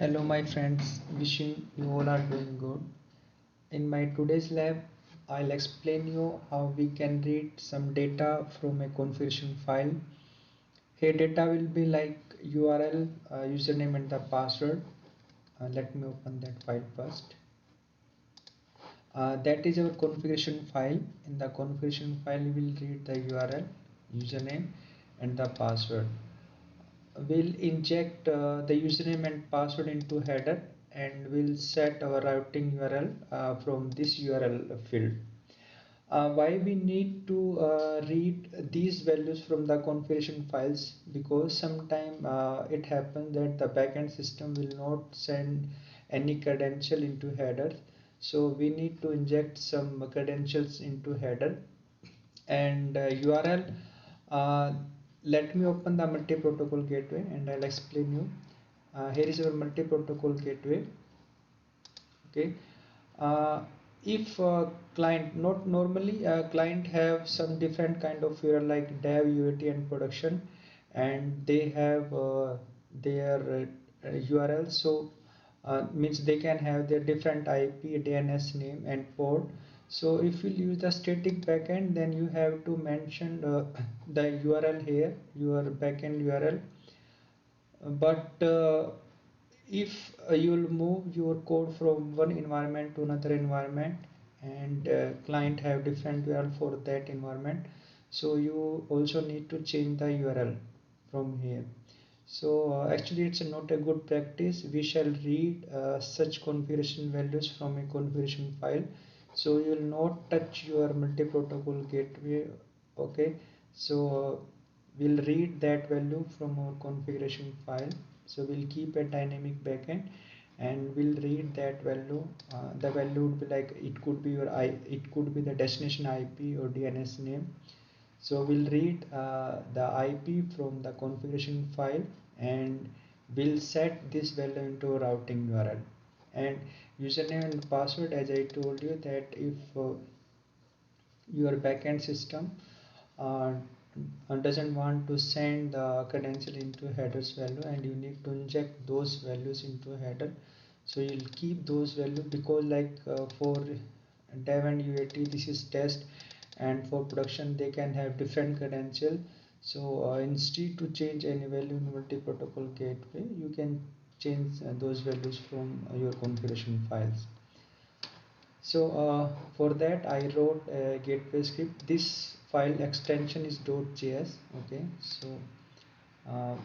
Hello my friends, wishing you all are doing good. In my today's lab, I'll explain you how we can read some data from a configuration file. Here data will be like URL, username and the password. Let me open that file first. That is our configuration file. In the configuration file, we will read the URL, username and the password. We'll inject the username and password into header and we'll set our routing URL from this URL field. Why we need to read these values from the configuration files? Because sometime it happens that the backend system will not send any credential into header, so we need to inject some credentials into header and URL. uh, Let me open the multi-protocol gateway and I'll explain you. Here is our multi-protocol gateway. Okay. uh, if client, not normally client have some different kind of URL like dev, UAT and production, and they have their URL. So means they can have their different IP, DNS name and port. So if you use the static backend, then you have to mention the URL here, your backend URL. But if you will move your code from one environment to another environment, and client have different URL for that environment, so you also need to change the URL from here. So actually it's not a good practice. We shall read such configuration values from a configuration file, so you will not touch your multi-protocol gateway. Okay. So we'll read that value from our configuration file. So we'll keep a dynamic backend and we'll read that value. The value would be like, it could be it could be the destination IP or DNS name. So we'll read the IP from the configuration file and we'll set this value into a routing URL. And username and password, as I told you, that if your backend system uh, doesn't want to send the credential into headers value, and you need to inject those values into header, so you'll keep those values. Because like for dev and UAT this is test, and for production they can have different credential. So instead to change any value in multi-protocol gateway, you can change those values from your configuration files. So for that I wrote a gateway script. This file extension is .js. Okay. So uh,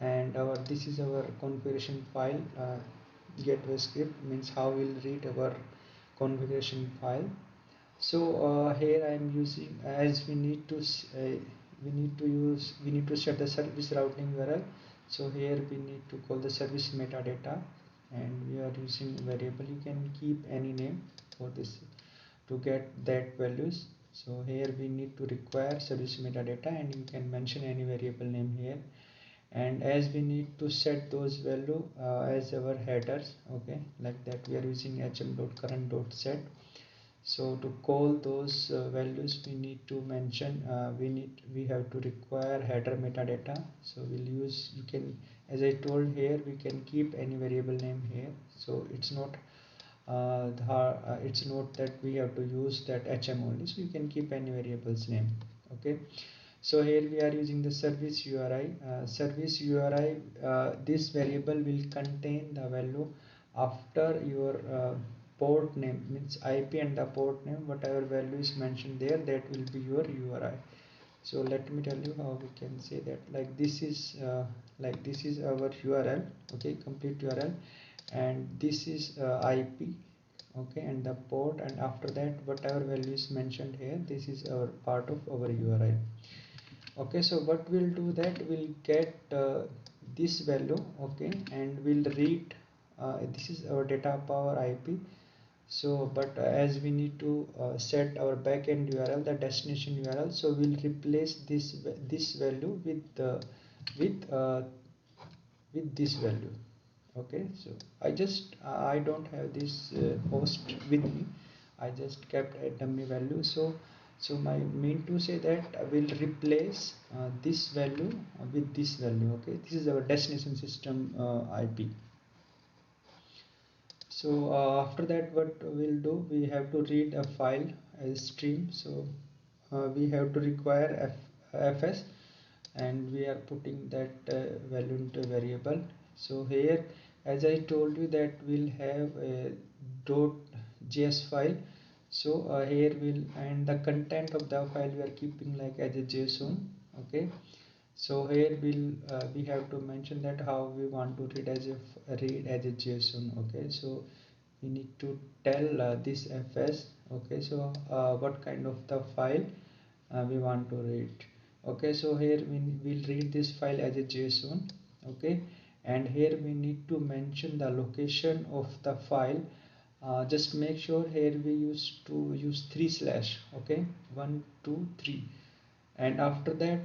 and our this is our configuration file. Gateway script means how we'll read our configuration file. So here I am using, as we need to set the service routing URL. So here we need to call the service metadata, and we are using variable. You can keep any name for this to get that values. So here we need to require service metadata, and you can mention any variable name here. And as we need to set those value as our headers. Okay, like that we are using hm.current.set. So to call those values, we need to mention, we have to require header metadata. So we'll use, you can, as I told here, we can keep any variable name here. So it's not it's not that we have to use that hm only, so you can keep any variable's name. Okay. So here we are using the service URI. Service URI, this variable will contain the value after your port name, means IP and the port name, whatever value is mentioned there, that will be your URI. So let me tell you how we can say that. Like this is our URL. Okay, complete URL, and this is IP. Okay, and the port, and after that whatever value is mentioned here, this is our part of our URI. Okay, so what we'll do, that we'll get this value. Okay, and we'll read this is our data power IP. So but as we need to set our backend URL, the destination URL, so we'll replace this value with uh, with this value. Okay, so I don't have this host with me. I just kept a dummy value. So my mean to say that I will replace this value with this value. Okay, this is our destination system IP. So after that, what we'll do, we have to read a file as stream. So we have to require fs, and we are putting that value into a variable. So here, as I told you, that we'll have a .js file. So here we'll, and the content of the file we are keeping like as a JSON. Okay, so here we have to mention that how we want to read as a JSON. Okay, so we need to tell this fs. Okay, so what kind of the file we want to read. Okay, so here we will read this file as a JSON. Okay, and here we need to mention the location of the file. Just make sure here we used to use 3 slash. Okay, 1 2 3, and after that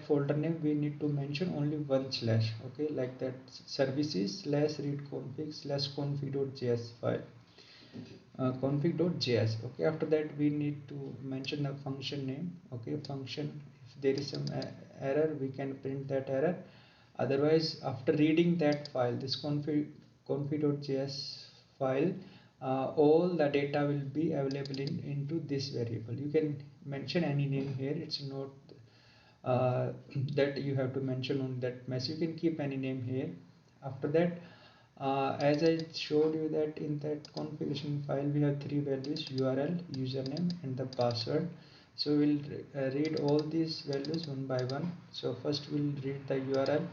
folder name we need to mention only 1 slash. Okay, like that, services slash read config slash config.js file, config.js. Okay, after that we need to mention a function name. Okay, function, if there is some error, we can print that error. Otherwise, after reading that file, this config.js file, all the data will be available into this variable. You can mention any name here, it's not that you have to mention on that message. You can keep any name here. After that, as I showed you that in that configuration file we have 3 values: URL, username, and the password. So we'll read all these values one by one. So first we'll read the URL.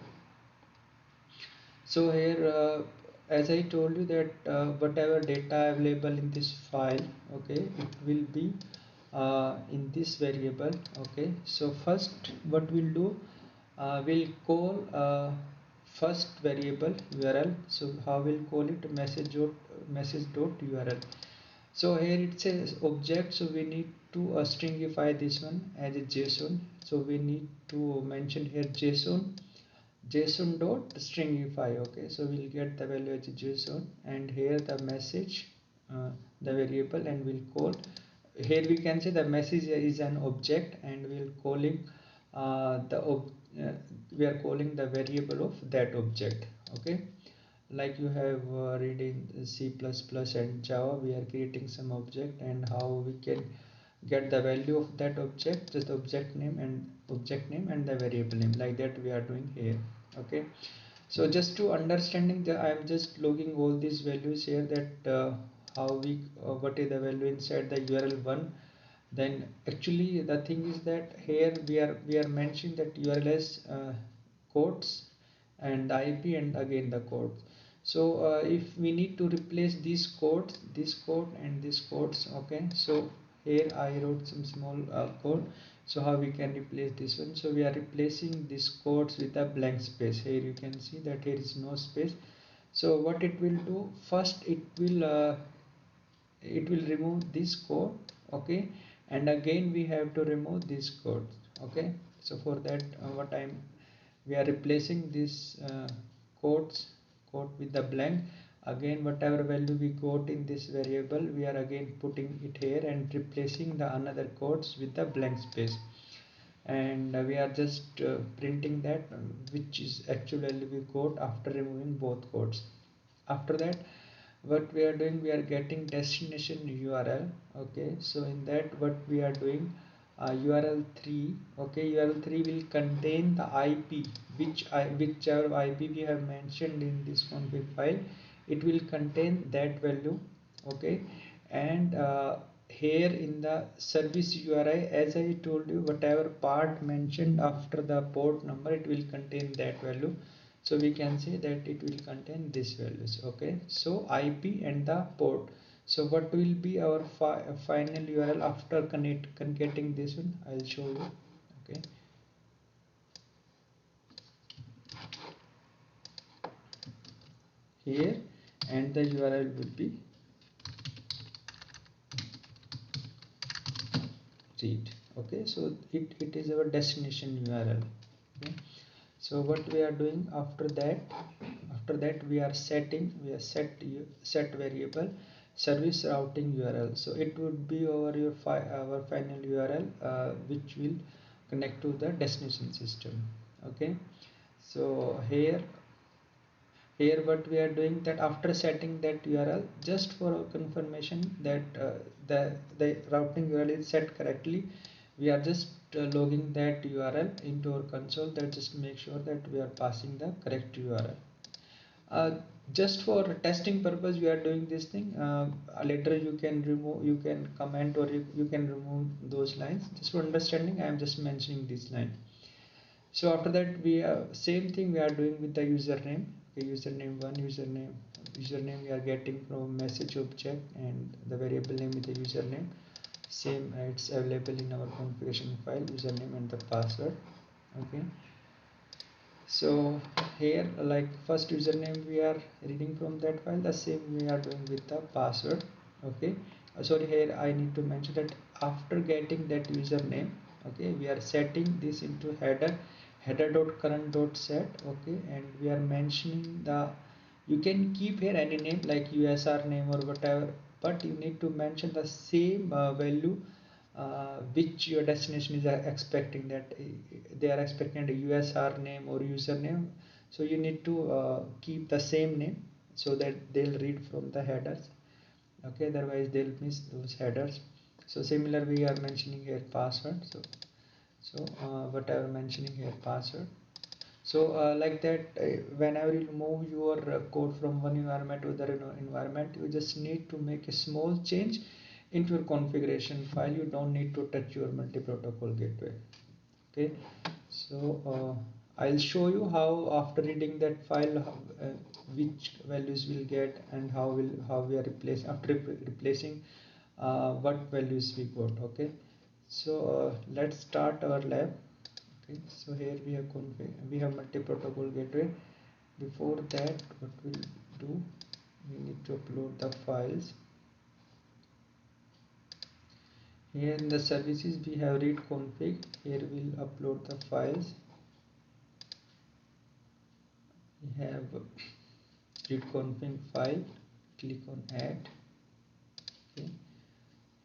So here, as I told you that whatever data available in this file, okay, it will be in this variable. Okay, so first what we'll do, we'll call first variable URL. So how we'll call it? Message.url. So here it says object, so we need to stringify this one as a JSON. So we need to mention here JSON dot stringify. Okay, so we'll get the value as JSON, and here the message, the variable, and we'll call, here we can say the message is an object, and we'll calling we are calling the variable of that object. Okay, like you have read in C++ and Java, we are creating some object, and how we can get the value of that object, just object name and the variable name, like that we are doing here. Okay, so just to understanding the, I am just logging all these values here, that how we what is the value inside the URL1. Then actually the thing is that here we are mentioning that URL as quotes and the IP and again the code. So if we need to replace these codes, this code and this codes. Okay, so here I wrote some small code. So how we can replace this one? So we are replacing this codes with a blank space. Here you can see that here is no space. So what it will do, first it will remove this code. Okay, and again we have to remove this code. Okay, so for that what I'm we are replacing this codes code with the blank. Again, whatever value we got in this variable, we are again putting it here and replacing the another codes with the blank space. And we are just printing that which is actually we got after removing both codes. After that, what we are doing, we are getting destination URL. Okay, so in that what we are doing, URL3. Okay, URL3 will contain the IP, whichever IP we have mentioned in this config file, it will contain that value. Okay, and here in the service URI, as I told you, whatever part mentioned after the port number, it will contain that value. So we can say that it will contain these values. Okay, so IP and the port. So what will be our final URL after concatenating this one? I'll show you. Okay, here, and the URL will be read. Okay, so it is our destination URL. Okay, so what we are doing after that we are set variable service routing URL. So it would be our final URL which will connect to the destination system. Okay, so here here what we are doing, that after setting that URL, just for confirmation that the routing URL is set correctly, we are just logging that URL into our console. That just make sure that we are passing the correct URL. uh, just for testing purpose we are doing this thing. Later you can remove, you can comment, or you can remove those lines. Just for understanding, I am just mentioning this line. So after that, we same thing we are doing with the username. Okay, username one, username we are getting from message object, and the variable name is the username. Same, it's available in our configuration file, username and the password. Okay, so here, like first username we are reading from that file, the same we are doing with the password. Okay, sorry, here I need to mention that after getting that username, okay, we are setting this into header.current.set. okay, and we are mentioning the, you can keep here any name like USR name or whatever, but you need to mention the same value which your destination is expecting, that they are expecting a USR name or username. So you need to keep the same name so that they'll read from the headers. Okay, otherwise they'll miss those headers. So similar we are mentioning here password. So whatever mentioning here password. So like that, whenever you move your code from one environment to other environment, you just need to make a small change into your configuration file. You don't need to touch your multi-protocol gateway. Okay, so I'll show you how after reading that file, which values we'll get, and how we are after replacing what values we got. Okay, so let's start our lab. Okay, so here we have multi-protocol gateway. Before that, what we'll do, we need to upload the files. Here in the services we have read config. Here we'll upload the files. We have read config file. Click on add. Okay,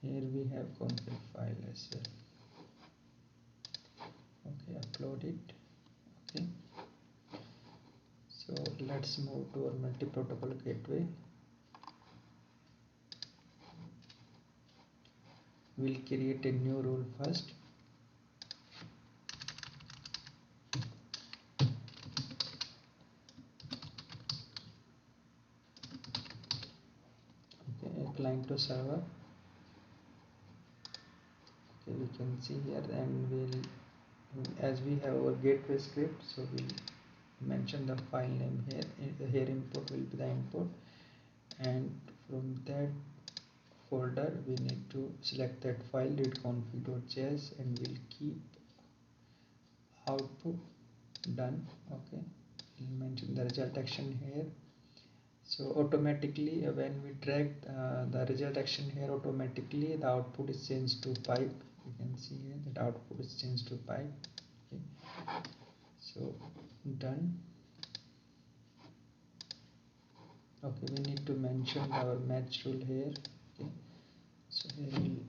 here we have config file as well. Okay, upload it. Okay, so let's move to our multi-protocol gateway. We'll create a new role first. Okay, client to server. Okay, we can see here, and we'll, as we have our gateway script, so we'll mention the file name here. Here input will be the input, and from that folder we need to select that file readconfig.js, and we'll keep output done. Okay, we'll mention the result action here. So automatically when we drag the result action here, automatically the output is changed to pipe. You can see here that output is changed to pipe. Okay, so done. Okay, we need to mention our match rule here. Okay, so here we'll,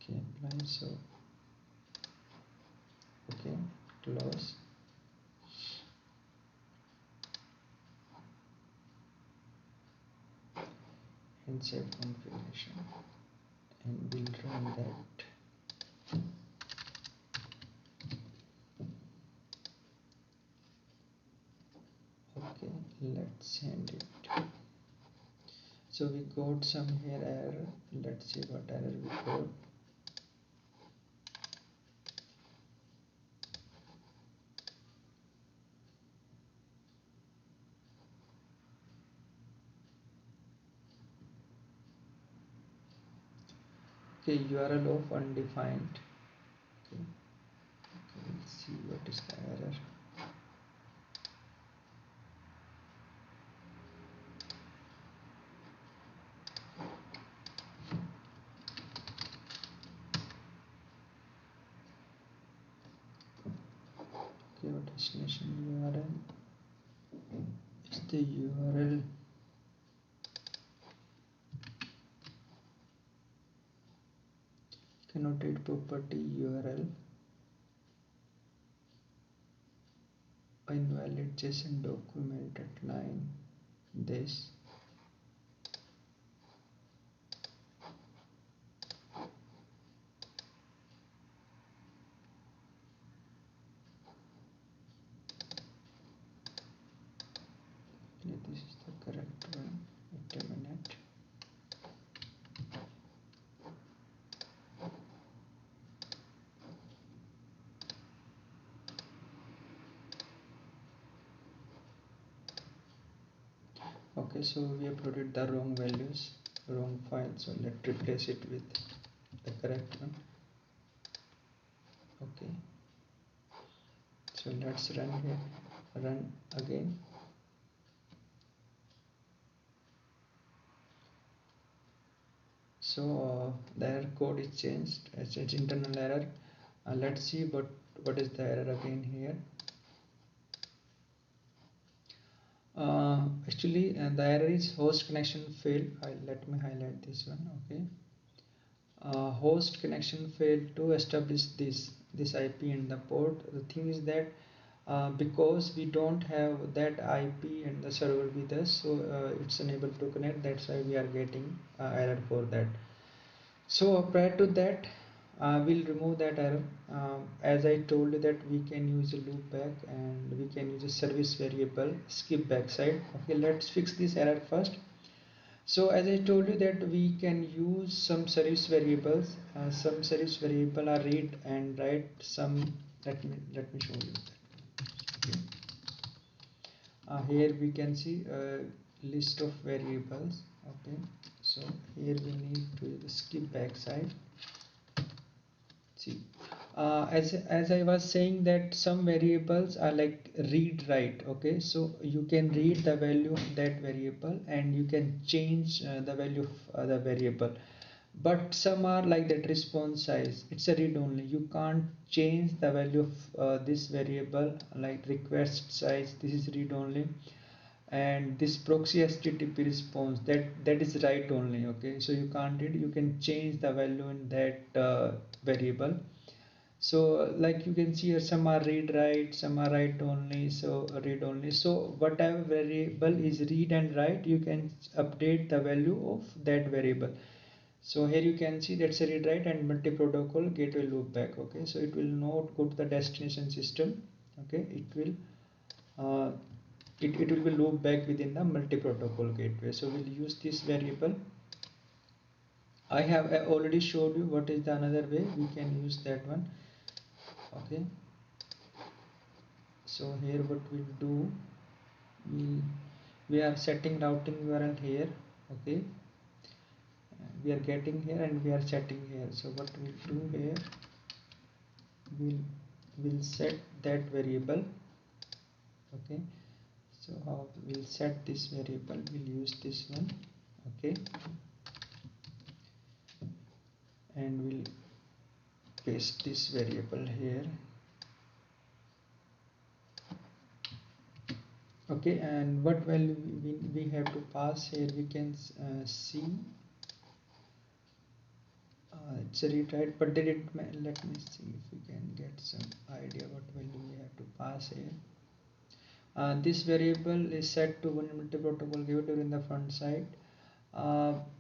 okay, apply. So okay, close, and save configuration, and we'll run that. Okay, let's send it. So we got some here error. Let's see what error we got. Okay, URL of undefined. Okay, let's see what is the error. Okay, our destination URL. the URL. Annotate property URL invalid JSON document at line this. Okay, this is the correct one. Wait a minute. Okay, so we uploaded the wrong values, wrong file, so let's replace it with the correct one. Okay, so let's run here, run again. So the error code is changed, it's internal error. Let's see what is the error again here. Actually the error is host connection failed. Let me highlight this one. Okay, host connection failed to establish this IP in the port. The thing is that because we don't have that IP and the server with us, so it's unable to connect. That's why we are getting error for that. So prior to that, we'll remove that error. As I told you that we can use a loopback and we can use a service variable skip backside. Okay, let's fix this error first. So as I told you that we can use some service variables. Some service variable are read and write. Some let me show you. Okay. Here we can see a list of variables. Okay, so here we need to skip backside. See, as I was saying that some variables are like read write. Okay, so you can read the value of that variable and you can change the value of the variable, but some are like that response size, it's a read only. You can't change the value of this variable like request size, this is read only. And this proxy HTTP response, that is write only. Okay, so you can't read, you can change the value in that variable. So like you can see here, some are read write, some are write only, so read only. So whatever variable is read and write, you can update the value of that variable. So here you can see that's a read write and multi-protocol gateway loopback. Okay, so it will not go to the destination system. Okay, uh, it will be loop back within the multi-protocol gateway. So we'll use this variable. I have already showed you what is the another way we can use that one. Okay, so here what we'll do, we are setting routing URL here. Okay, we are getting here and we are setting here. So what we'll do here, we'll set that variable. Okay, so how we'll set this variable, we'll use this one. Okay, and we'll paste this variable here. Okay, and what value we have to pass here, we can see it's a read write, but did it, let me see if we can get some idea what value we have to pass here. This variable is set to one multi-protocol gateway during the front side.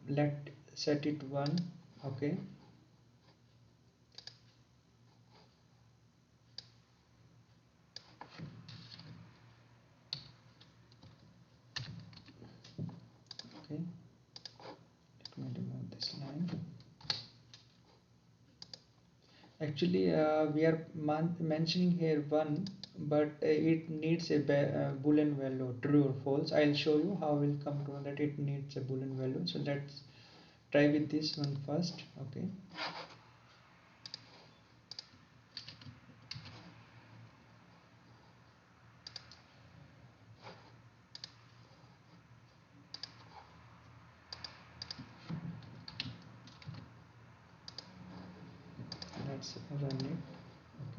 Let set it 1. Okay, okay, let me remove this line. Actually we are mentioning here 1, but it needs a boolean value, true or false. I'll show you how we'll come to know that it needs a boolean value. So let's try with this one first. Okay, let's run it.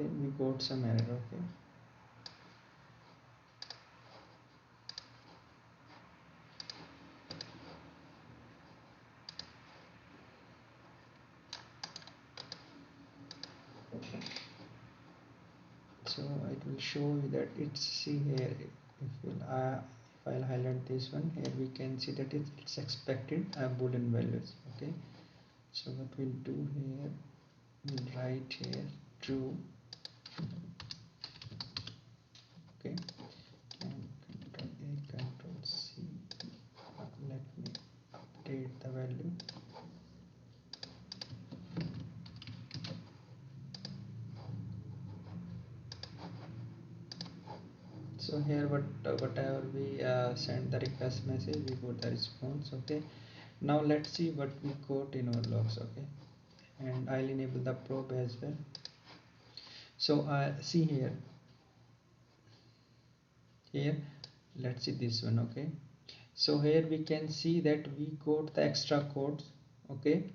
Okay, we got some error. Okay, will show you that it's, see here, if I'll highlight this one here, we can see that it's expected boolean values. Okay, so what we'll do here, we'll write here true. Okay, and control A, control C. Let me update the value. So here whatever we send the request message, we got the response. Okay, now let's see what we got in our logs. Okay, and I'll enable the probe as well. So see here let's see this one. Okay, so here we can see that we got the extra codes. Okay,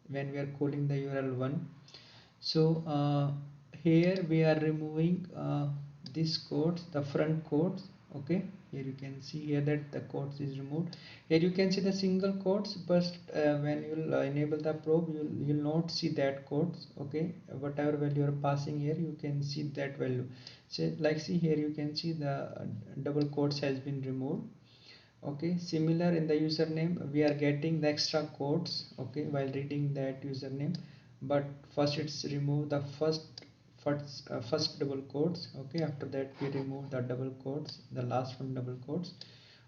when we are calling the URL1. So here we are removing this codes, the front codes. Okay, here you can see here that the codes is removed. Here you can see the single codes, but when you'll enable the probe, you'll not see that codes. Okay, whatever value you are passing here, you can see that value. So like see here, you can see the double quotes has been removed. Okay, similar in the username, we are getting the extra quotes. Okay, while reading that username, but first it's remove the first double quotes. Okay, after that we remove the double quotes, the last one double quotes.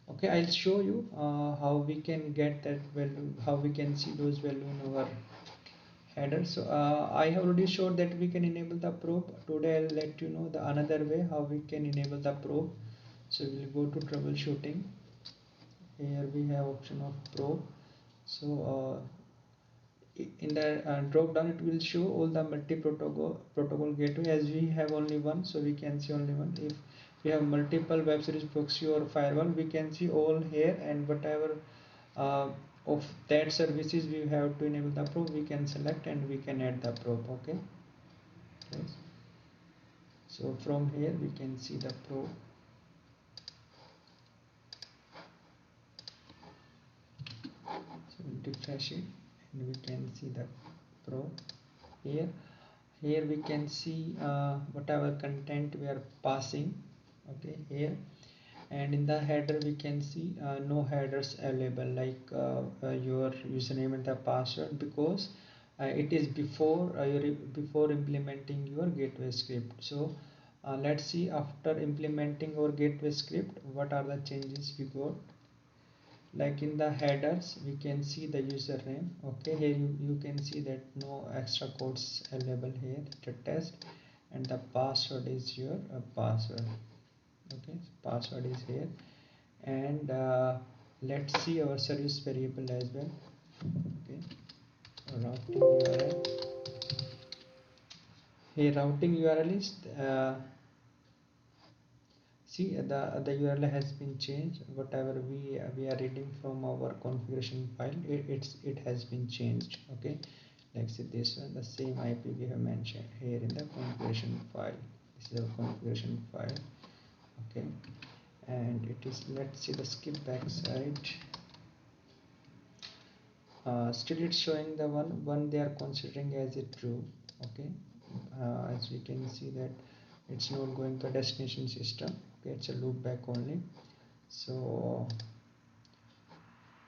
Okay, I'll show you how we can get that value, how we can see those value in our header. So I have already showed that we can enable the probe. Today I'll let you know the another way how we can enable the probe. So we'll go to troubleshooting. Here we have option of probe. So in the drop down, it will show all the multi protocol gateway. As we have only one, so we can see only one. If we have multiple web service proxy or firewall, we can see all here, and whatever uh, of that services we have to enable the probe, we can select and we can add the probe. Okay, yes. So from here we can see the probe. So we'll refresh it and we can see the probe here. Here we can see whatever content we are passing. Okay, here, and in the header we can see no headers available, like your username and the password, because it is before implementing your gateway script. So let's see after implementing our gateway script what are the changes we got. Like in the headers we can see the username. Okay, here you can see that no extra codes available here, the test, and the password is your password. Okay, so password is here, and let's see our service variable as well. Okay, routing URL. Here routing URL is see the URL has been changed. Whatever we are reading from our configuration file, it has been changed. Okay, let's see this one, the same IP we have mentioned here in the configuration file. This is our configuration file. Okay, and it is, let's see the skip backside. Still it's showing the one they are considering as a true. Okay, as we can see that it's not going to destination system. Okay, it's a loop back only. So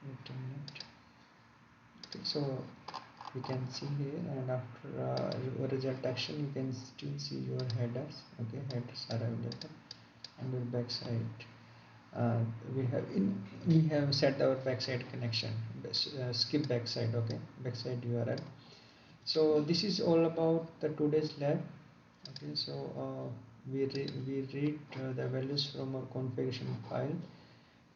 wait a minute. Okay, so you can see here, and after your result action you can still see your headers. Okay, headers are available, and your backside uh, we have set our backside connection, skip backside. Okay, backside URL. So this is all about the today's lab. Okay, so we read the values from our configuration file,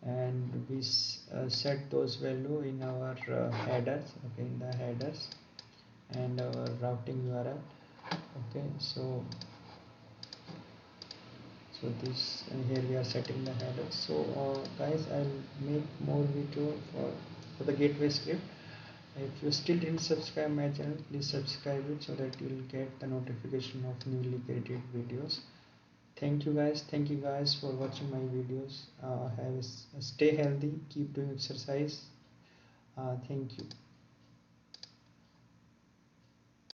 and we set those value in our headers. Okay, in the headers and our routing URL. Okay, so this, here we are setting the header. So guys, I'll make more video for the gateway script. If you still didn't subscribe my channel, please subscribe it so that you will get the notification of newly created videos. Thank you guys, thank you guys for watching my videos. Stay healthy, keep doing exercise. Thank you.